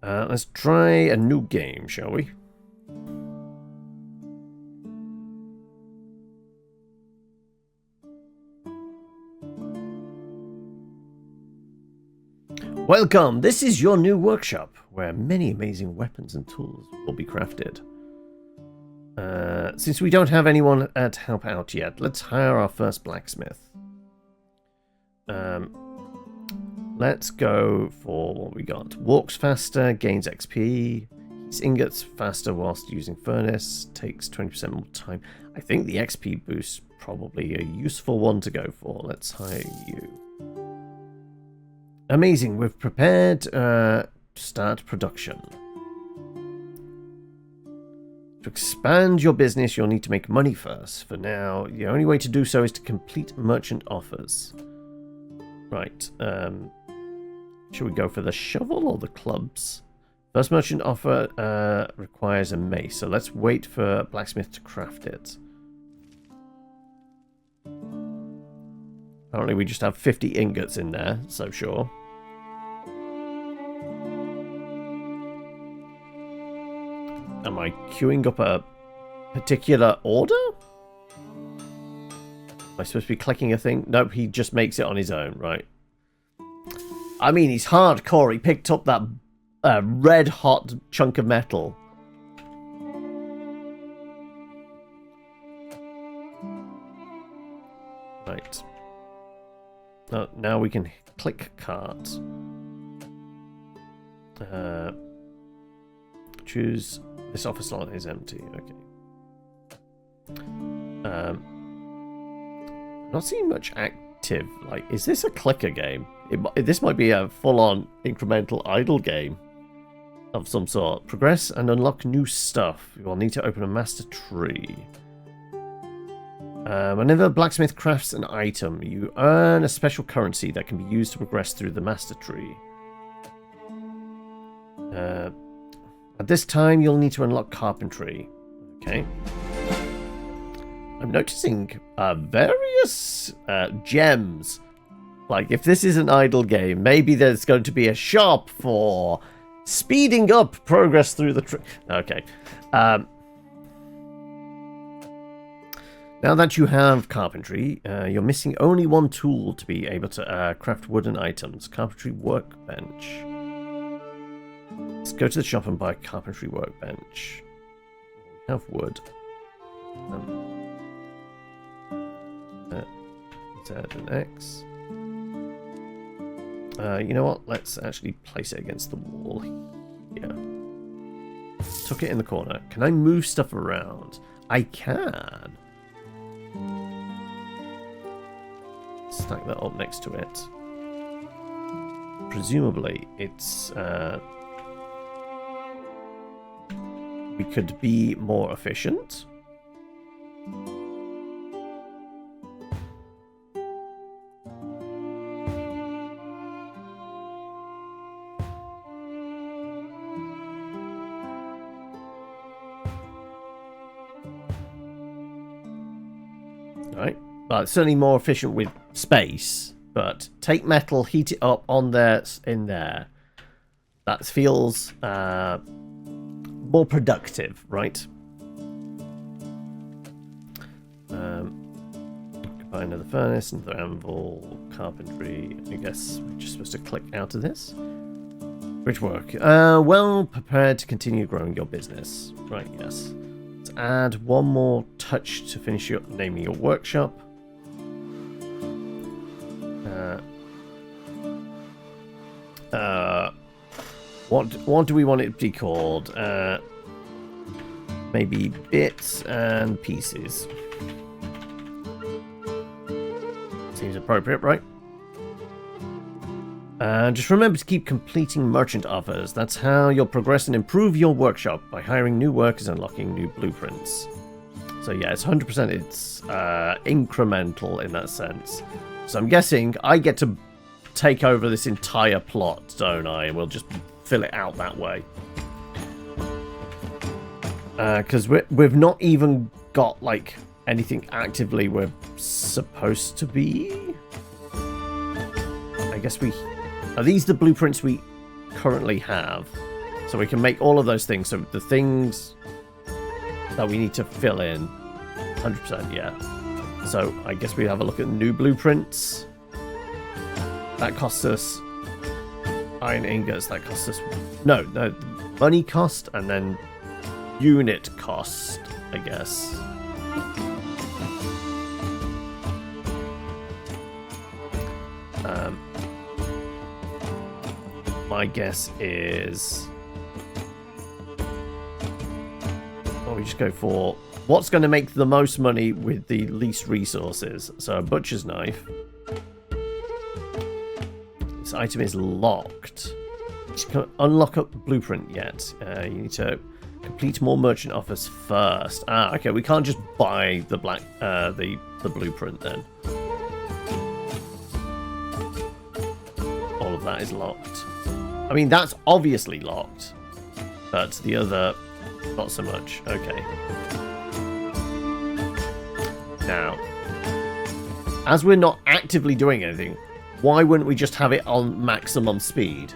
Let's try a new game, shall we? Welcome! This is your new workshop, where many amazing weapons and tools will be crafted. Since we don't have anyone to help out yet, let's hire our first blacksmith. Let's go for what we got. Walks faster, gains XP, heats ingots faster whilst using furnace, takes 20% more time. I think the XP boost's probably a useful one to go for. Let's hire you. Amazing, we've prepared to start production. To expand your business, you'll need to make money first. For now, the only way to do so is to complete merchant offers. Right, should we go for the shovel or the clubs? First merchant offer requires a mace, so let's wait for Blacksmith to craft it. Apparently we just have 50 ingots in there, so sure. Am I queuing up a particular order? Am I supposed to be clicking a thing? Nope, he just makes it on his own, right? I mean, he's hardcore. He picked up that red hot chunk of metal. Right. Now we can click cart. Choose this offer slot is empty. Okay. Not seeing much active. Like, is this a clicker game? This might be a full-on incremental idle game of some sort. Progress and unlock new stuff. You will need to open a master tree. Whenever a blacksmith crafts an item, you earn a special currency that can be used to progress through the master tree. At this time, you'll need to unlock carpentry. Okay. I'm noticing various gems. Like, if this is an idle game, maybe there's going to be a shop for speeding up progress through the tree. Okay. Now that you have carpentry, you're missing only one tool to be able to craft wooden items. Carpentry workbench. Let's go to the shop and buy a carpentry workbench. We have wood. Add an X. You know what? Let's actually place it against the wall. Yeah. Tuck it in the corner. Can I move stuff around? I can. Stack that up next to it. Presumably, it's... we could be more efficient. Right, but certainly more efficient with space. But take metal, heat it up on there, in there. That feels more productive, right? Buy another furnace, another anvil, carpentry. I guess we're just supposed to click out of this. Bridge work. Well prepared to continue growing your business. Right, yes. Let's add one more touch to finish your naming your workshop. What do we want it to be called? Maybe bits and pieces. Seems appropriate, right? Just remember to keep completing merchant offers. That's how you'll progress and improve your workshop, by hiring new workers and unlocking new blueprints. So yeah, it's 100%. It's incremental in that sense. So I'm guessing I get to take over this entire plot, don't I? And we'll just fill it out that way. Because we've not even got like anything actively we're supposed to be. I guess we... Are these the blueprints we currently have? So we can make all of those things. So the things that we need to fill in, 100%, yeah. So I guess we have a look at new blueprints. That costs us iron ingots. That costs us no money cost and then unit cost, I guess. My guess is, we just go for what's going to make the most money with the least resources. So a butcher's knife. This item is locked. You can't unlock a blueprint yet. You need to complete more merchant offers first. Okay, we can't just buy the the blueprint then. All of that is locked. I mean, that's obviously locked, but the other, not so much. Okay. Now, as we're not actively doing anything, why wouldn't we just have it on maximum speed?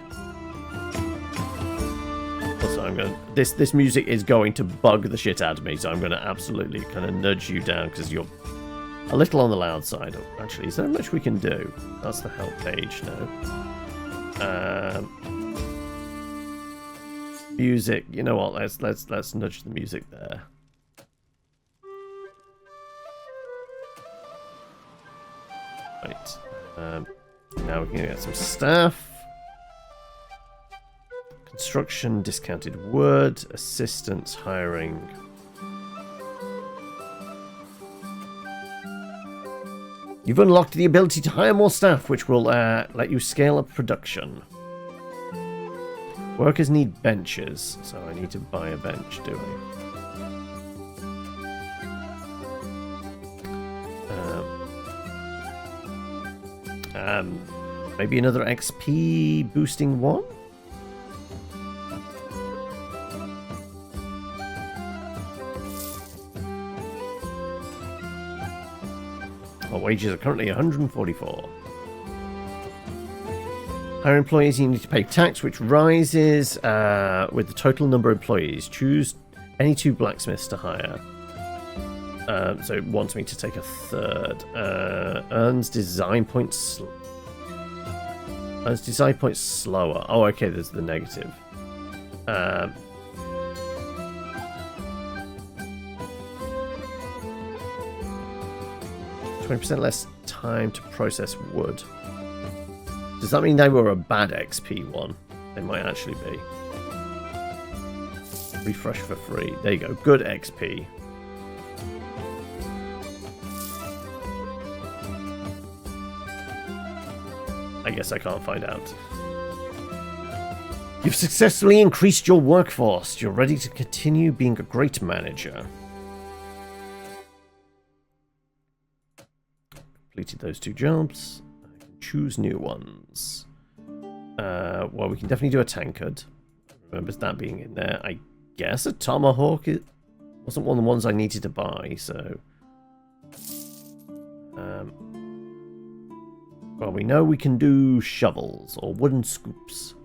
Also, I'm going. This music is going to bug the shit out of me, so I'm going to absolutely kind of nudge you down because you're a little on the loud side. Oh, actually, is there much we can do? That's the help page now. Music. You know what? Let's nudge the music there. Right. Now we can get some staff. Construction, discounted wood, assistance, hiring. You've unlocked the ability to hire more staff, which will let you scale up production. Workers need benches, so I need to buy a bench, do I? Maybe another XP boosting one? Our wages are currently 144. Hire employees, you need to pay tax, which rises with the total number of employees. Choose any 2 blacksmiths to hire. So it wants me to take a third. Earns design points. Earns design points slower. Oh, okay. There's the negative. 20% less time to process wood. Does that mean they were a bad XP one? They might actually be. Refresh for free. There you go. Good XP. I guess I can't find out. You've successfully increased your workforce. You're ready to continue being a great manager. Completed those 2 jobs. I can choose new ones. Well, we can definitely do a tankard. Remembers that being in there. I guess a tomahawk wasn't one of the ones I needed to buy, so... well, we know we can do shovels or wooden scoops.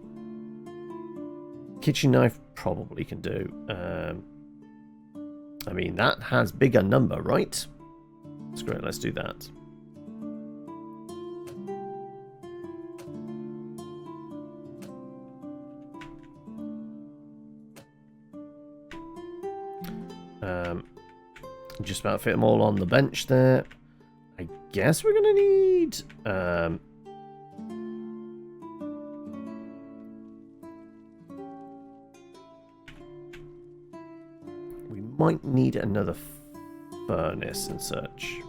Kitchen knife probably can do. I mean, that has bigger number, right? That's great, let's do that. Just about fit them all on the bench there. I guess we're going to need... we might need another furnace and such.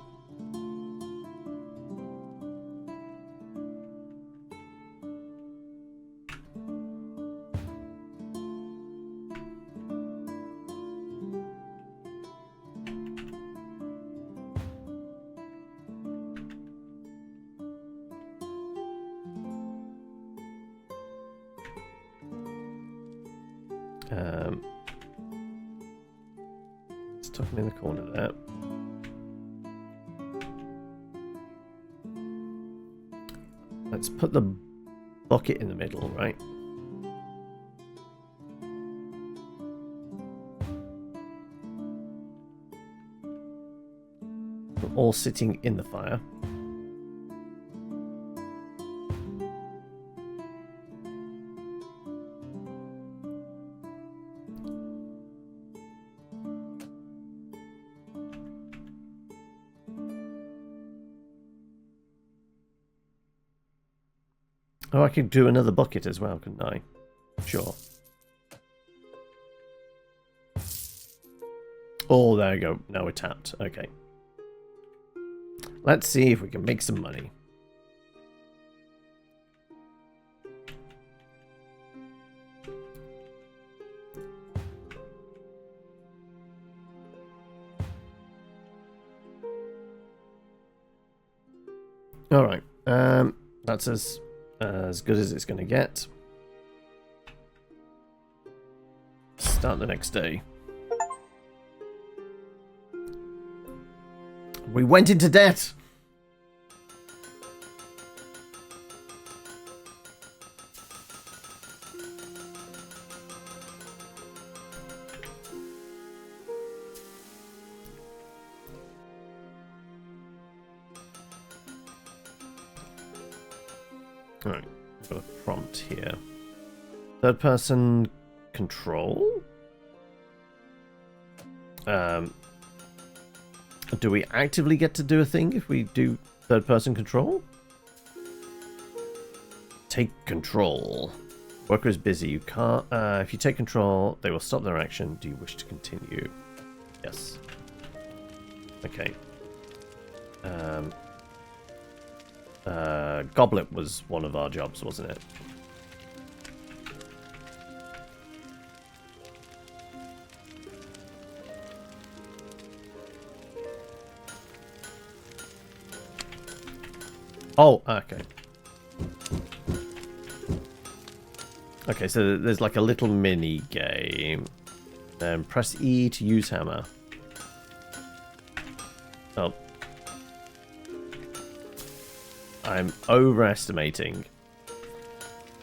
Let's tuck him in the corner there. Let's put the bucket in the middle, right? all sitting in the fire. Oh, I could do another bucket as well, couldn't I? Sure. Oh, there you go. Now we're tapped. Okay. Let's see if we can make some money. All right. That's as good as it's going to get. Start the next day. We went into debt. All right, we've got a prompt here. Third person control. Do we actively get to do a thing if we do third person control? Take control. Worker is busy. You can't. If you take control, they will stop their action. Do you wish to continue? Yes. Okay. Goblet was one of our jobs, wasn't it? Oh, okay. Okay, so there's like a little mini game. Then press E to use hammer. Oh. I'm overestimating.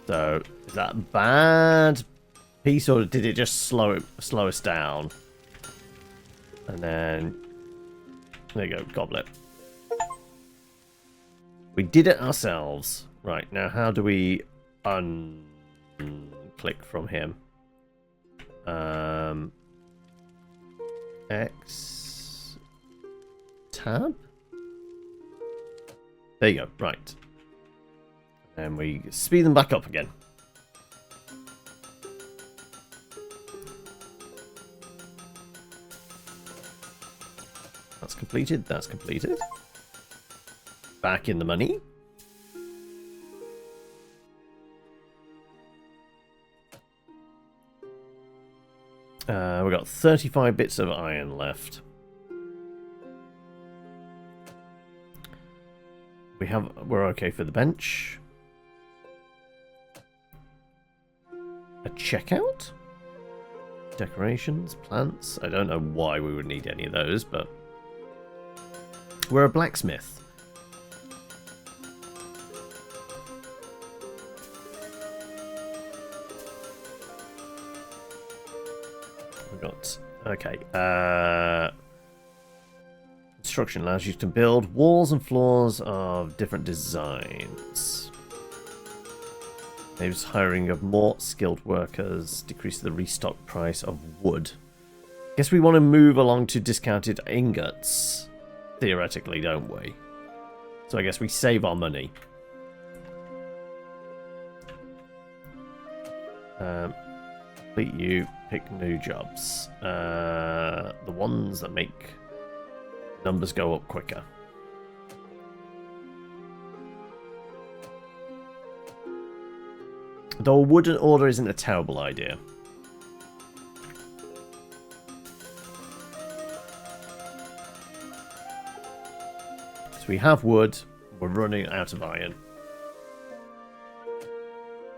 So, is that a bad piece, or did it just slow us down? And then there you go, goblet. We did it ourselves. Right, now how do we unclick from him? X tab? There you go, right. And we speed them back up again. That's completed, that's completed. Back in the money. We've got 35 bits of iron left. We're okay for the bench. A checkout? Decorations, plants. I don't know why we would need any of those, but we're a blacksmith. We got okay. Construction allows you to build walls and floors of different designs. Maybe hiring of more skilled workers decreases the restock price of wood. Guess we want to move along to discounted ingots, theoretically, don't we? So I guess we save our money. Complete you, pick new jobs. The ones that make numbers go up quicker. Though a wooden order isn't a terrible idea. So we have wood, we're running out of iron.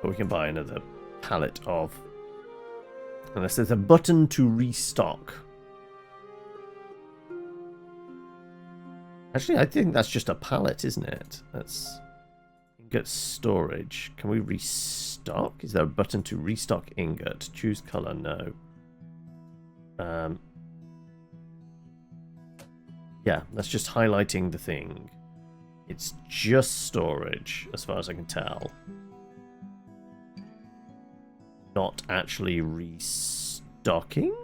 But we can buy another pallet of... Unless there's a button to restock. Actually, I think that's just a pallet, isn't it? That's... Ingot storage. Can we restock? Is there a button to restock ingot? Choose color? No. Yeah, that's just highlighting the thing. It's just storage, as far as I can tell. Not actually restocking?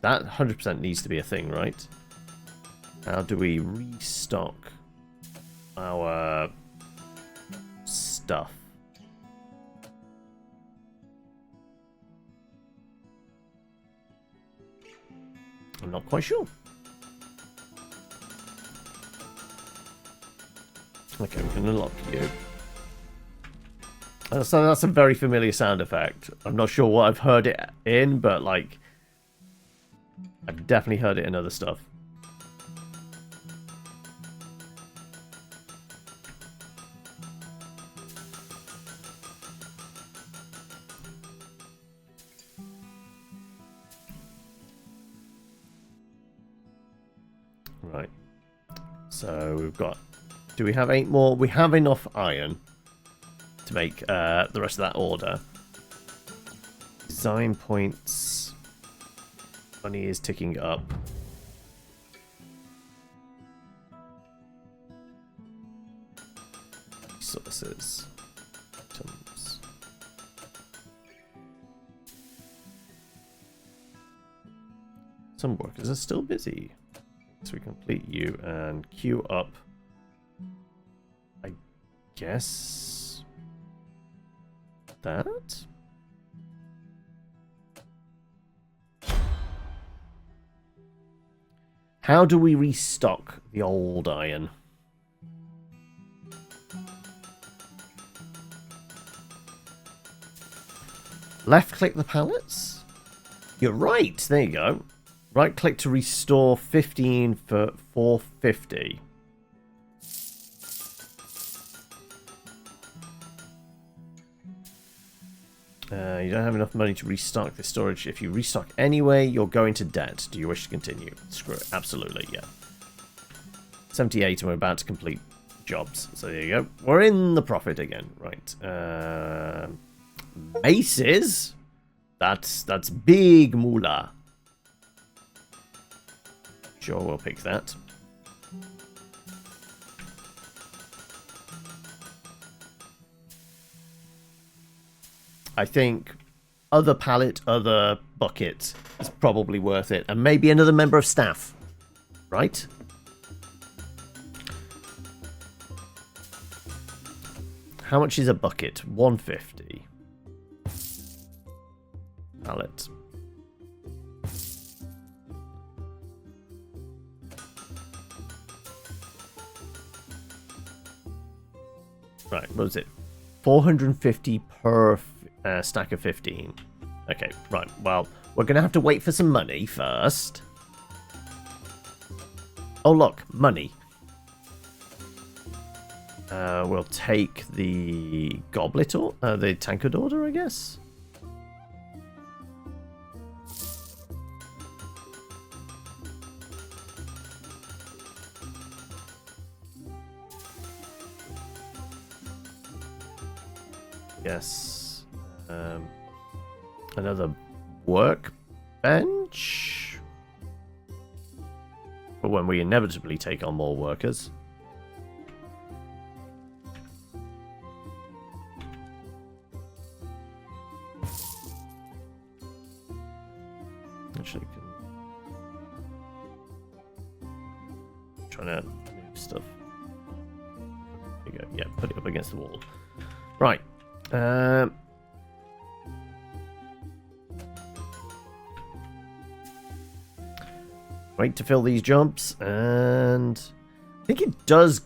That 100% needs to be a thing, right? How do we restock our stuff? I'm not quite sure. Okay, we can unlock you. So that's a very familiar sound effect. I'm not sure what I've heard it in, but like, I've definitely heard it in other stuff. Right. So we've got... Do we have 8 more? We have enough iron to make the rest of that order. Design points. Money is ticking up. Resources. Items. Some workers are still busy. So we complete you and queue up. I guess that. How do we restock the old iron? Left click the pallets? You're right, there you go. Right click to restore 15 for 450. You don't have enough money to restock the storage. If you restock anyway, you're going to debt. Do you wish to continue? Screw it. Absolutely, yeah. 78 and we're about to complete jobs. So there you go. We're in the profit again. Right. Maces? That's big moolah. Sure, we'll pick that. I think other pallet, other bucket is probably worth it. And maybe another member of staff. Right? How much is a bucket? 150. Pallet. Right, what was it? 450 per stack of 15. Okay, right. Well, we're going to have to wait for some money first. Oh, look, money. We'll take the goblet or the tankard order, I guess. Yes. Another workbench. For when we inevitably take on more workers. Actually, trying to move stuff. There you go. Yeah, put it up against the wall. Right. Wait to fill these jobs, and I think it does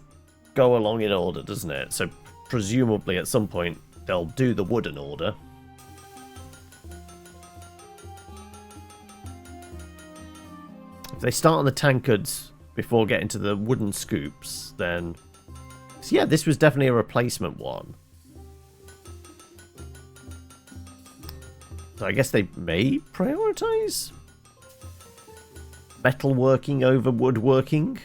go along in order, doesn't it? So presumably at some point they'll do the wooden order. If they start on the tankards before getting to the wooden scoops, then... So yeah, this was definitely a replacement one. So I guess they may prioritize metalworking over woodworking.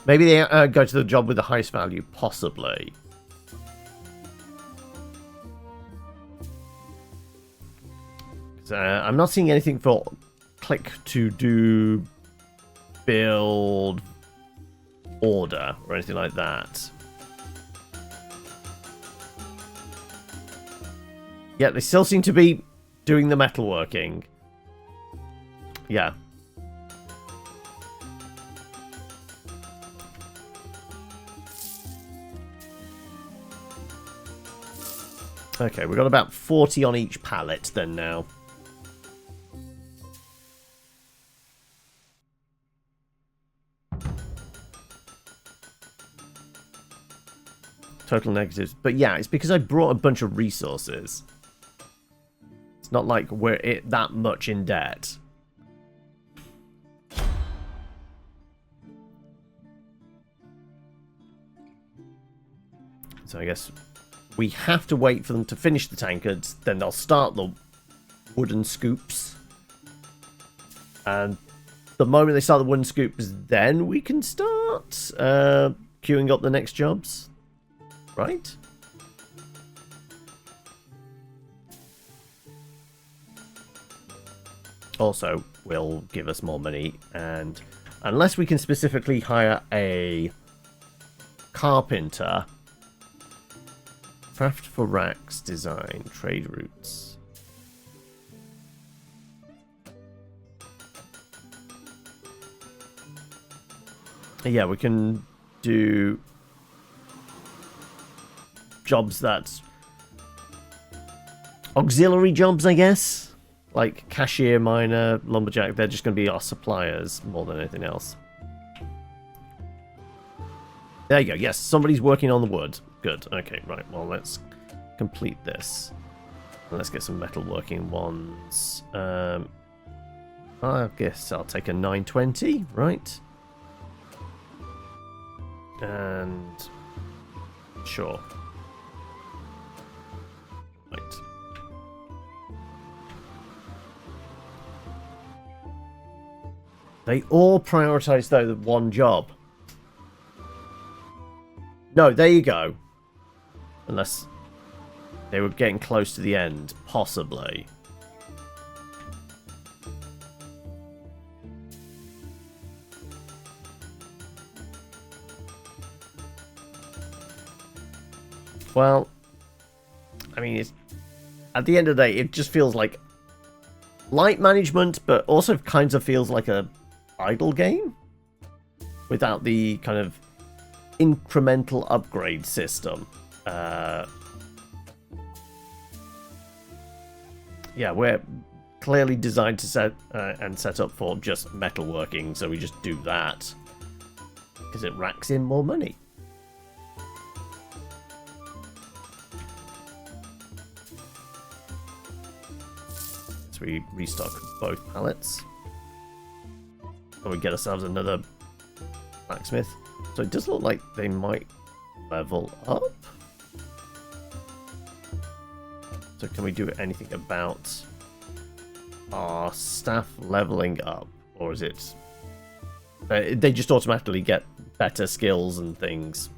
Maybe they go to the job with the highest value, possibly. I'm not seeing anything for click to do build order or anything like that. Yeah, they still seem to be doing the metalworking. Yeah. Okay, we've got about 40 on each pallet then now. Total negatives. But yeah, it's because I brought a bunch of resources. It's not like we're that much in debt. So I guess we have to wait for them to finish the tankards, then they'll start the wooden scoops. And the moment they start the wooden scoops, then we can start queuing up the next jobs. Right? Also, will give us more money, and unless we can specifically hire a carpenter, craft for racks, design, trade routes. Yeah, we can do jobs that's auxiliary jobs, I guess. Like cashier, miner, lumberjack, they're just going to be our suppliers more than anything else. There you go. Yes, somebody's working on the wood. Good. Okay, right. Well, let's complete this. Let's get some metalworking ones. I guess I'll take a 920, right? And sure. Right. They all prioritize, though, the one job. No, there you go. Unless they were getting close to the end, possibly. Well, I mean, it's, at the end of the day, it just feels like light management, but also kind of feels like a idle game without the kind of incremental upgrade system. Yeah, we're clearly designed to set up for just metalworking, so we just do that because it racks in more money. So we restock both pallets. And we get ourselves another blacksmith. So it does look like they might level up. So can we do anything about our staff leveling up? Or is it... they just automatically get better skills and things.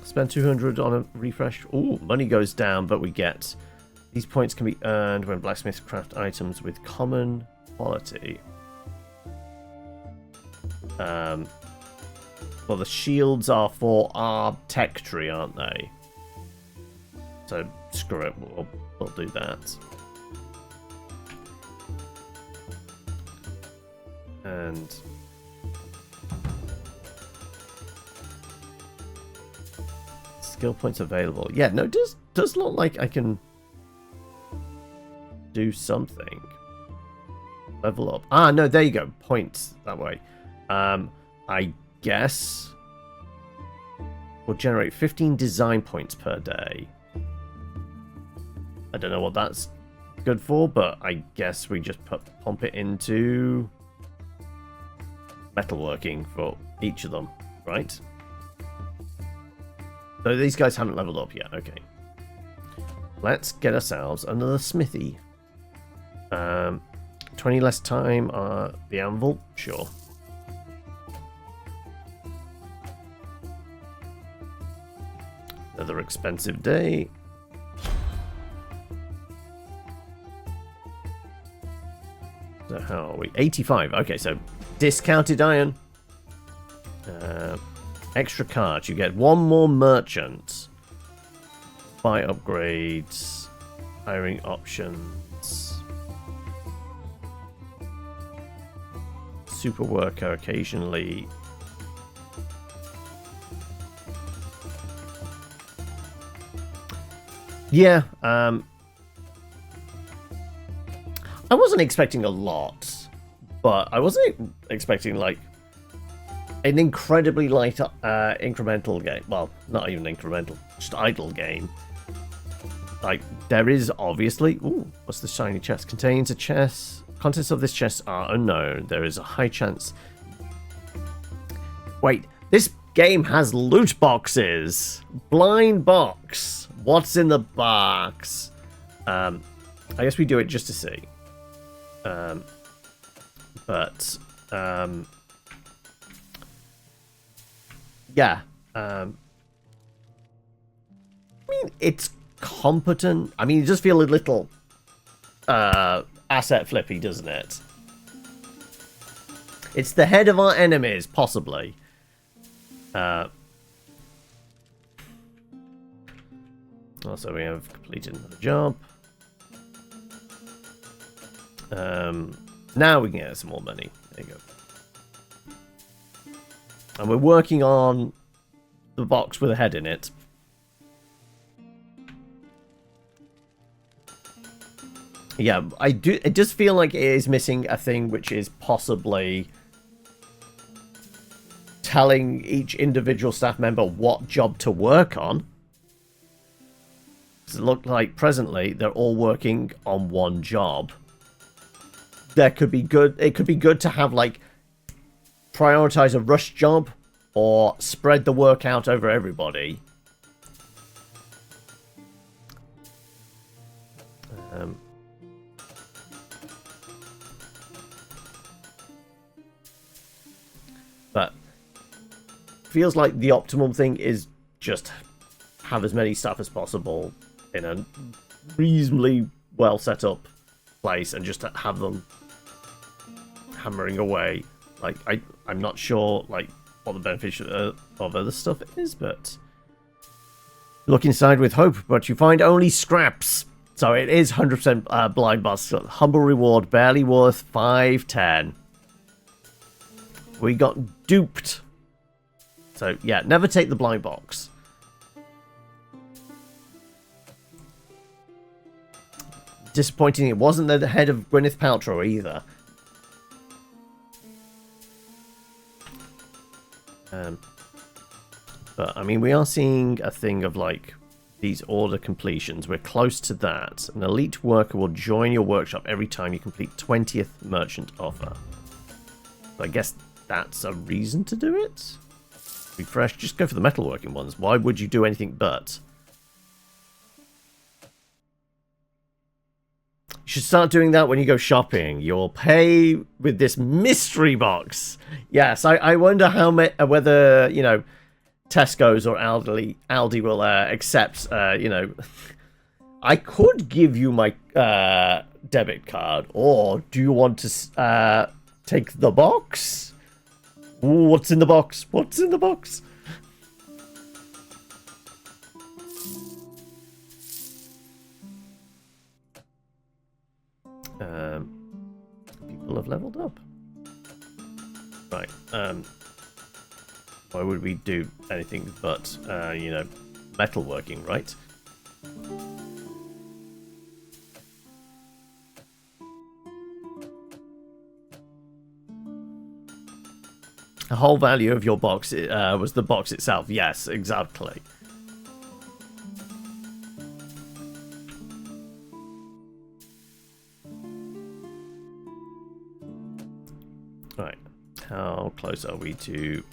Spend 200 on a refresh. Ooh, money goes down, but we get... These points can be earned when blacksmiths craft items with common quality. Well, the shields are for our tech tree, aren't they? So, screw it. We'll do that. And... skill points available. Yeah, no, it does look like I can do something. Level up. Ah, no, there you go. Points that way. I guess we'll generate 15 design points per day. I don't know what that's good for, but I guess we just pump it into metalworking for each of them, right? So these guys haven't leveled up yet. Okay. Let's get ourselves another smithy. 12 20 less time the anvil? Sure. Another expensive day. So how are we? 85. Okay, so discounted iron. Extra cards. You get one more merchant. Buy upgrades. Hiring options. Super worker occasionally. Yeah, I wasn't expecting a lot, but I wasn't expecting like an incredibly light incremental game. Well, not even incremental, just idle game. Like, there is obviously... Ooh, what's the shiny chest? Contains a chest. Contents of this chest are unknown. There is a high chance... Wait, this game has loot boxes. Blind box. What's in the box? I guess we do it just to see. Yeah. I mean, it's competent. I mean, it does feel a little asset flippy, doesn't it? It's the head of our enemies, possibly. Also, we have completed another job. Now we can get some more money. There you go. And we're working on the box with a head in it. Yeah, I do. It does feel like it is missing a thing, which is possibly telling each individual staff member what job to work on. It looks like presently they're all working on one job. There could be good. It could be good to have like prioritize a rush job or spread the work out over everybody. But feels like the optimum thing is just have as many staff as possible in a reasonably well set up place and just have them hammering away. Like, I'm not sure like what the benefit of other stuff is, but look inside with hope, but you find only scraps. So it is 100% blind boss. Humble reward, barely worth 510. We got duped. So yeah, never take the blind box. Disappointing it wasn't the head of Gwyneth Paltrow either. But I mean, we are seeing a thing of like these order completions. We're close to that. An elite worker will join your workshop every time you complete 20th merchant offer. So I guess that's a reason to do it. Refresh. Just go for the metalworking ones. Why would you do anything but? You should start doing that when you go shopping. You'll pay with this mystery box. Yes, I wonder how whether, you know, Tesco's or Aldi will accept, you know... I could give you my debit card, or do you want to take the box? Ooh, what's in the box? What's in the box? People have leveled up. Right. Why would we do anything but, you know, metalworking, right? The whole value of your box was the box itself. Yes, exactly. Right. How close are we to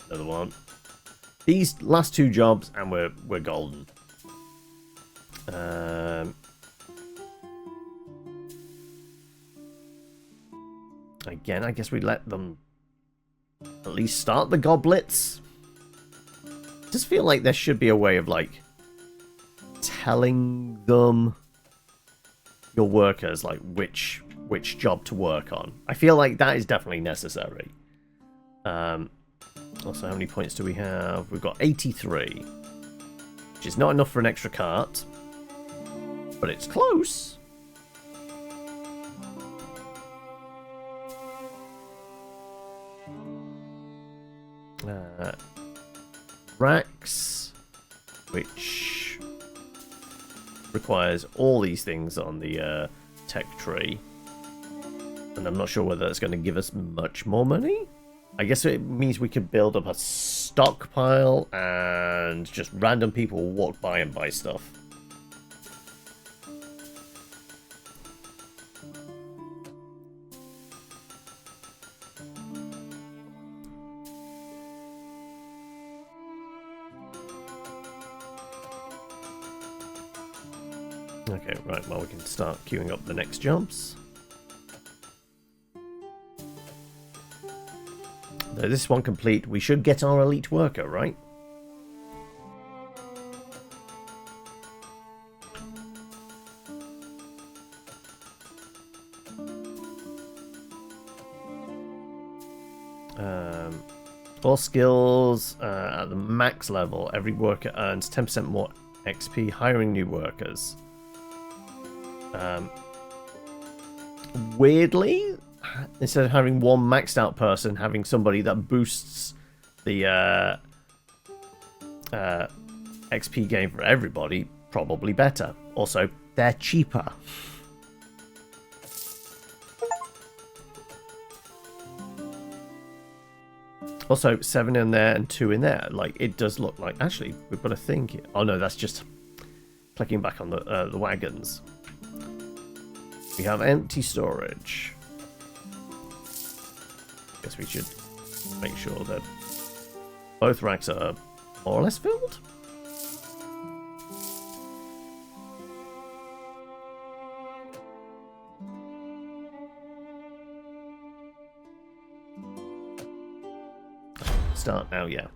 another one? These last two jobs, and we're golden. Again, I guess we let them at least start the goblets. Just feel like there should be a way of, like, telling them, your workers, like, which job to work on. I feel like that is definitely necessary. Also, how many points do we have? We've got 83, which is not enough for an extra cart, but it's close. Racks, which requires all these things on the tech tree, and I'm not sure whether it's going to give us much more money. I guess it means we could build up a stockpile and just random people walk by and buy stuff. Okay, right, well, we can start queuing up the next jobs. Though this one complete, we should get our elite worker, right? All skills at the max level, every worker earns 10% more XP hiring new workers. Weirdly, instead of having one maxed out person, having somebody that boosts the XP gain for everybody, probably better. Also, they're cheaper. Also, 7 in there and 2 in there. Like, it does look like... Actually, we've got a thing here. Oh no, that's just clicking back on the wagons. We have empty storage. Guess we should make sure that both racks are more or less filled. Start now, yeah.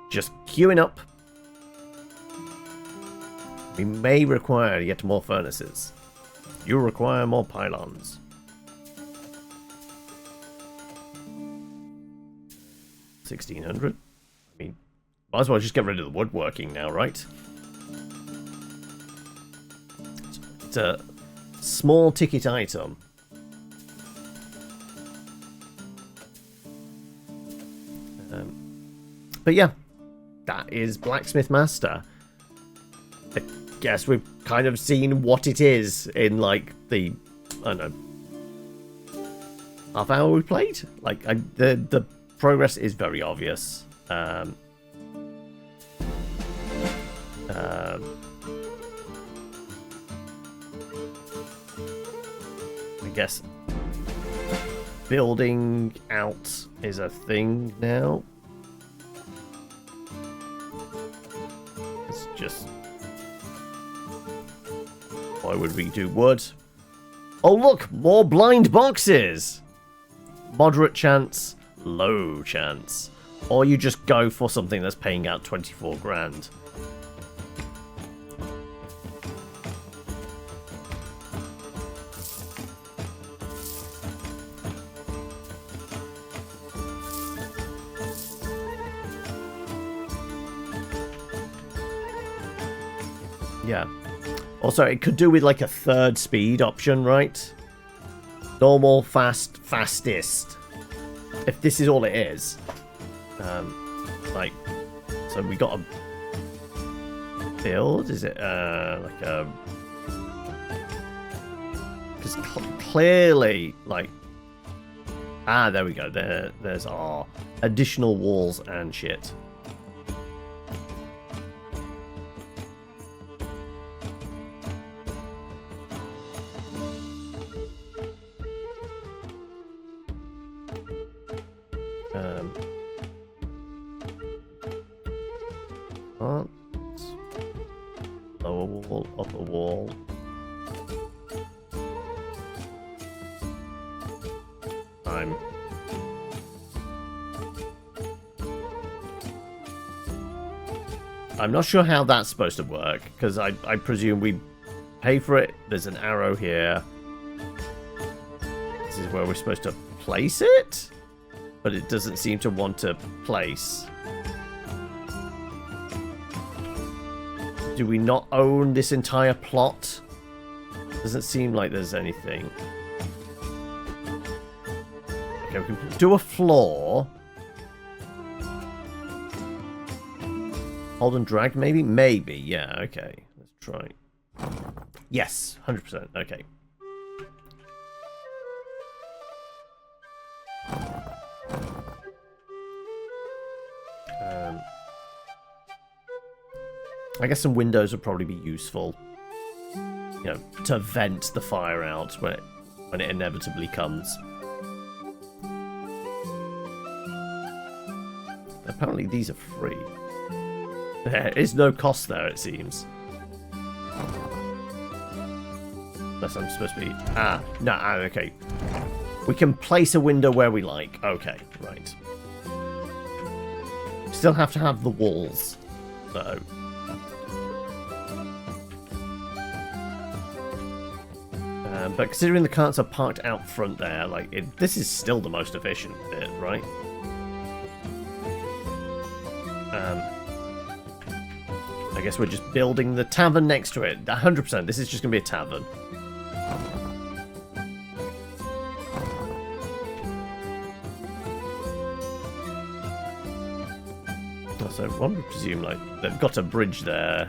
Just queuing up. We may require yet more furnaces. You require more pylons. 1,600. I mean, might as well just get rid of the woodworking now, right? It's a small ticket item. But yeah, that is Blacksmith Master. I guess we've kind of seen what it is in, like, the, I don't know, half hour we played. Like, the progress is very obvious. I guess building out is a thing now. It's just... Why would we do wood? Oh look, more blind boxes! Moderate chance, low chance. Or you just go for something that's paying out 24 grand. Yeah. Also, it could do with like a third speed option, right? Normal, fast, fastest. If this is all it is. Like, so we got a build? Is it like a... Because clearly, like... Ah, there we go. There's our additional walls and shit. Lower wall, upper wall. I'm not sure how that's supposed to work, because I presume we pay for it. There's an arrow here. This is where we're supposed to place it? But it doesn't seem to want to place. Do we not own this entire plot? Doesn't seem like there's anything. Okay, we can do a floor. Hold and drag, maybe? Maybe, yeah, okay. Let's try. Yes, 100%, okay. I guess some windows would probably be useful, you know, to vent the fire out when it inevitably comes. Apparently these are free. There is no cost there, it seems. Unless I'm supposed to be... no, okay. We can place a window where we like. Okay, right. Still have to have the walls, though. But considering the carts are parked out front there, like, this is still the most efficient bit, right? I guess we're just building the tavern next to it. 100%, this is just going to be a tavern. So one would presume, like, they've got a bridge there.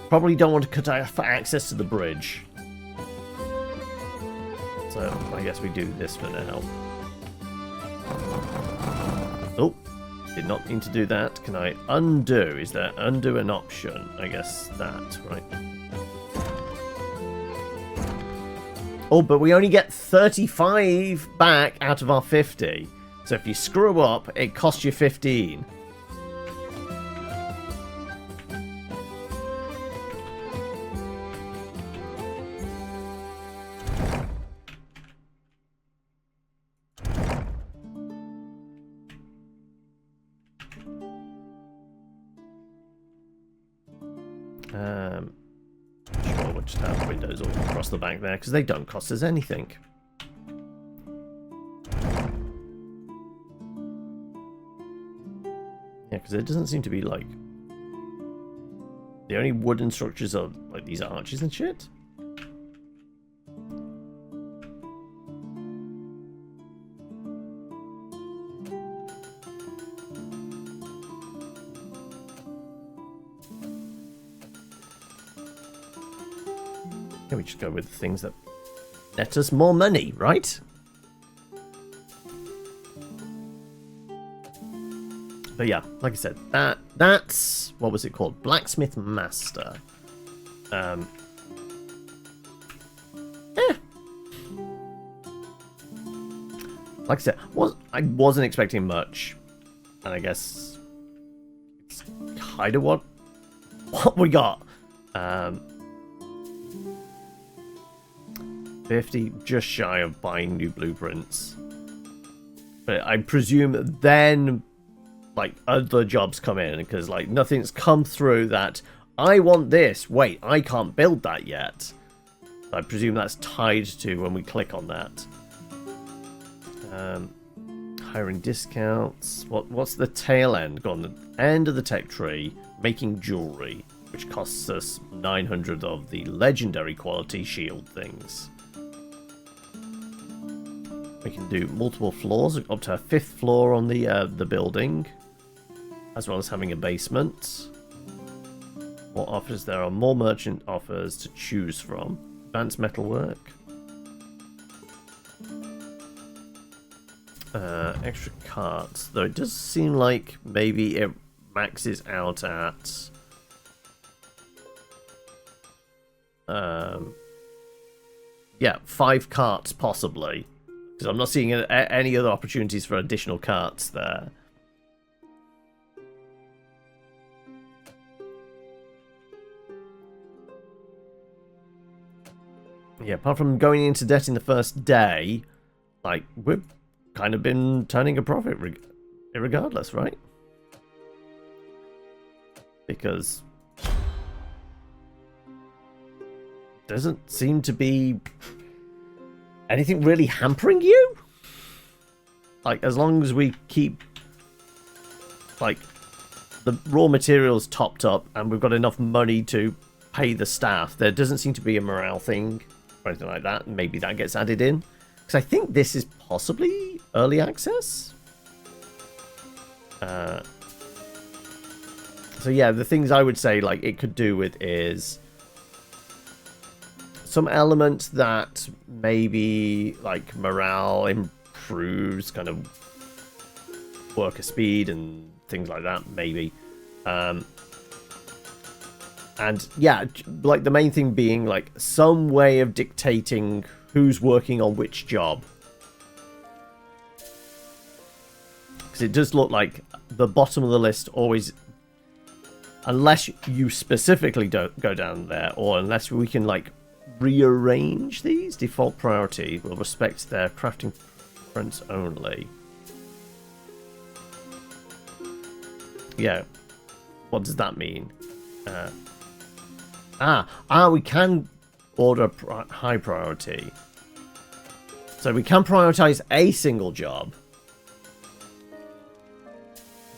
Probably don't want to cut out for access to the bridge. So I guess we do this for now. Oh, did not mean to do that. Can I undo? Is there undo an option? I guess that, right? Oh, but we only get 35 back out of our 50. So if you screw up, it costs you 15. Sure, we'll just have windows all across the back there, because they don't cost us anything. Yeah, because it doesn't seem to be, like... The only wooden structures are, like, these arches and shit? We just go with the things that net us more money, right? But yeah, like I said, that's what was it called? Blacksmith Master. Yeah. Like I said, I wasn't expecting much, and I guess it's kind of what we got. 50, just shy of buying new blueprints. But I presume then, like, other jobs come in, because, like, nothing's come through that, I want this, wait, I can't build that yet. I presume that's tied to when we click on that. Hiring discounts. What's the tail end? Go on, the end of the tech tree, making jewelry, which costs us 900 of the legendary quality shield things. We can do multiple floors, up to a 5th floor on the building, as well as having a basement. More offers. There are more merchant offers to choose from. Advanced metalwork. Extra carts, though it does seem like maybe it maxes out at yeah, 5 carts possibly. Because I'm not seeing any other opportunities for additional carts there. Yeah, apart from going into debt in the first day, like, we've kind of been turning a profit regardless, right? because doesn't seem to be anything really hampering you. Like, as long as we keep, like, the raw materials topped up and we've got enough money to pay the staff, there doesn't seem to be a morale thing or anything like that. Maybe that gets added in. Because I think this is possibly early access. So yeah, the things I would say, like, it could do with is some element that maybe, like, morale improves kind of worker speed and things like that, maybe. And yeah, like, the main thing being, like, some way of dictating who's working on which job. Because it does look like the bottom of the list always, unless you specifically don't go down there, or unless we can, like, rearrange these, default priority will respect their crafting preference only. Yeah, what does that mean? We can order high priority, so we can prioritize a single job,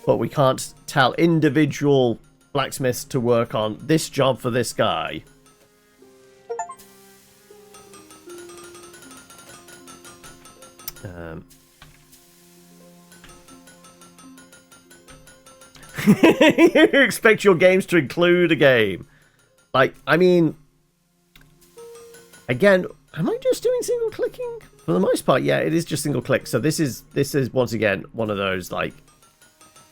but we can't tell individual blacksmiths to work on this job for this guy. You expect your games to include a game. Like, I mean, again, am I just doing single clicking? For the most part, yeah, it is just single click. So this is once again one of those, like,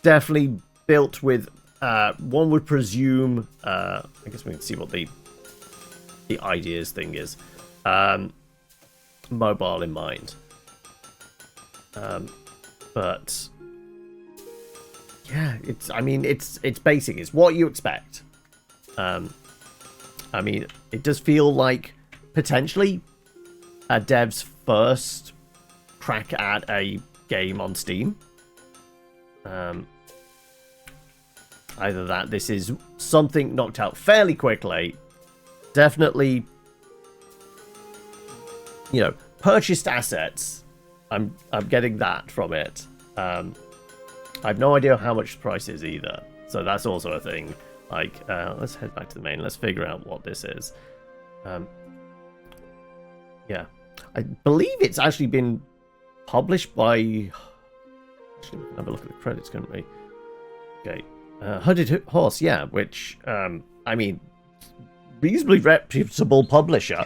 definitely built with one would presume, I guess we can see what the ideas thing is, mobile in mind. But yeah, it's basic. It's what you expect. I mean, it does feel like potentially a dev's first crack at a game on Steam. Either that, this is something knocked out fairly quickly. Definitely, you know, purchased assets. I'm getting that from it. I have no idea how much the price is either, so that's also a thing. Like, let's head back to the main. Let's figure out what this is. Yeah, I believe it's actually been published by. Actually, we can have a look at the credits, couldn't we? Okay, Hooded Horse, yeah, which I mean, reasonably reputable publisher.